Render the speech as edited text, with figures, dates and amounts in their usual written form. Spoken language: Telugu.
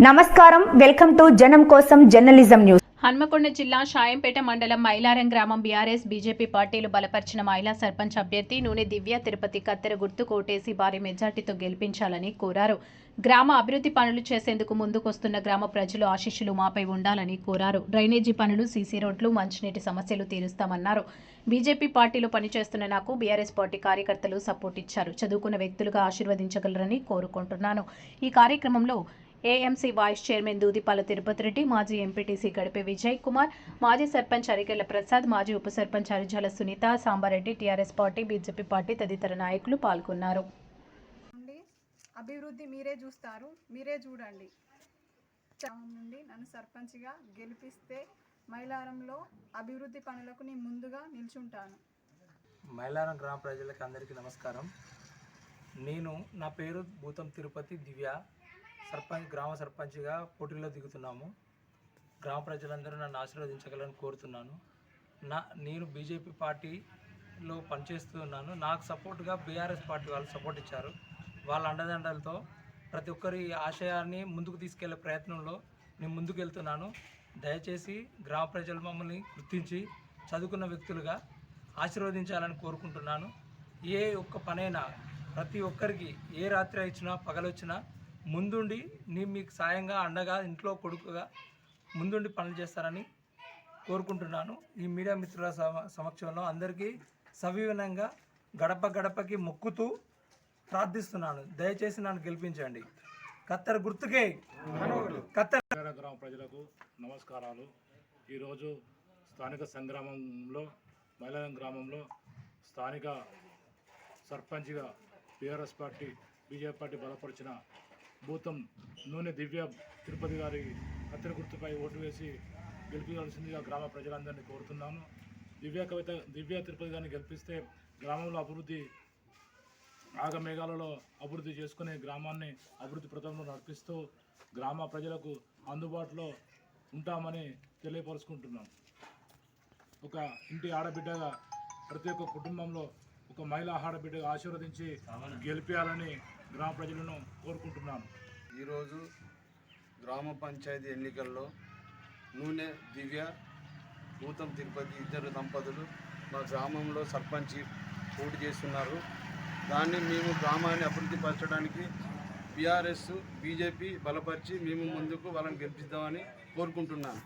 నమస్కారం, వెల్కమ్ టు జనం కోసం జర్నలిజం న్యూస్. హన్మకొండ జిల్లా షాయంపేట మండలం మైలారం గ్రామం బీఆర్ఎస్ బీజేపీ పార్టీలు బలపరిచిన మహిళా సర్పంచ్ అభ్యర్థి నూనె దివ్య తిరుపతి కత్తెర గుర్తు కోటేసి భారీ మెజార్టీతో గెలిపించాలని కోరారు. గ్రామ అభివృద్ధి పనులు చేసేందుకు ముందుకొస్తున్న గ్రామ ప్రజలు ఆశీస్సులు మాపై ఉండాలని కోరారు. డ్రైనేజీ పనులు, సీసీ రోడ్లు, మంచినీటి సమస్యలు తీరుస్తామన్నారు. బీజేపీ పార్టీలో పనిచేస్తున్న నాకు బీఆర్ఎస్ పార్టీ కార్యకర్తలు సపోర్ట్ ఇచ్చారు. చదువుకున్న వ్యక్తులుగా ఆశీర్వదించగలరని కోరుకుంటున్నాను. ఈ కార్యక్రమంలో AMC vice chairman Dudipala Tirupathi Reddy, మాజీ ఎంపీటీసీ గడిపే విజయ్ కుమార్, మాజీ సర్పంచ్ అరికెళ్ల ప్రసాద్, మాజీ ఉప sarpanch Harijala Sunitha, Sambareddy, TRS party, BJP party తదితర నాయకులు పాల్గొన్నారు. అభివృద్ధి మీరే చూస్తారు, మీరే చూడండి. నుండి నన్ను సర్పంచ్గా గెలిపిస్తే మైలారంలో అభివృద్ధి పనులకు నేను ముందుగా నిల్చుంటాను. మైలారం గ్రామ ప్రజలకు అందరికీ నమస్కారం. నా పేరు భూతం తిరుపతి దివ్య. గ్రామ సర్పంచ్గా పోటీలో దిగుతున్నాము. గ్రామ ప్రజలందరూ నన్ను ఆశీర్వదించగలని కోరుతున్నాను. నేను బీజేపీ పార్టీలో పనిచేస్తున్నాను. నాకు సపోర్ట్గా బీఆర్ఎస్ పార్టీ వాళ్ళు సపోర్ట్ ఇచ్చారు. వాళ్ళ అండదండలతో ప్రతి ఒక్కరి ఆశయాన్ని ముందుకు తీసుకెళ్లే ప్రయత్నంలో నేను ముందుకు వెళ్తున్నాను. దయచేసి గ్రామ ప్రజలు మమ్మల్ని గుర్తించి చదువుకున్న వ్యక్తులుగా ఆశీర్వదించాలని కోరుకుంటున్నాను. ఏ ఒక్క పనైనా ప్రతి ఒక్కరికి ఏ రాత్రి ఇచ్చినా పగలొచ్చినా ముందుండి నేను మీకు సాయంగా అండగా ఇంట్లో కొడుకుగా ముందుండి పనులు చేస్తారని కోరుకుంటున్నాను. ఈ మీడియా మిత్రుల సమక్షంలో అందరికీ సవివనంగా గడప గడపకి మొక్కుతూ ప్రార్థిస్తున్నాను. దయచేసి నన్ను గెలిపించండి. కత్తెర గుర్తుకే కత్తెర. గ్రామ ప్రజలకు నమస్కారాలు. ఈరోజు స్థానిక సంగ్రామంలో మైలారం గ్రామంలో స్థానిక సర్పంచ్గా బీఆర్ఎస్ పార్టీ బీజేపీ పార్టీ బలపరిచిన భూతం నూనె దివ్య తిరుపతి గారి కత్తెర గుర్తుపై ఓటు వేసి గెలిపించాల్సిందిగా గ్రామ ప్రజలందరినీ కోరుతున్నాను. దివ్య తిరుపతి గారిని గెలిపిస్తే గ్రామంలో అభివృద్ధి ఆగమేఘాలలో అభివృద్ధి చేసుకునే గ్రామాన్ని అభివృద్ధి ప్రథంలో నడిపిస్తూ గ్రామ ప్రజలకు అందుబాటులో ఉంటామని తెలియపరుచుకుంటున్నాం. ఒక ఇంటి ఆడబిడ్డగా ప్రతి ఒక్క కుటుంబంలో ఒక మహిళా ఆడబిడ్డగా ఆశీర్వదించి గెలిపించాలని గ్రామ ప్రజలను కోరుకుంటున్నాను. ఈరోజు గ్రామ పంచాయతీ ఎన్నికల్లో నూనె దివ్య భూతం తిరుపతి ఇద్దరు దంపతులు మా గ్రామంలో సర్పంచ్ పోటీ చేస్తున్నారు. దాన్ని మేము గ్రామాన్ని అభివృద్ధి పరచడానికి బీఆర్ఎస్ బీజేపీ బలపరిచి మేము ముందుకు వాళ్ళని గెలిపిద్దామని కోరుకుంటున్నాను.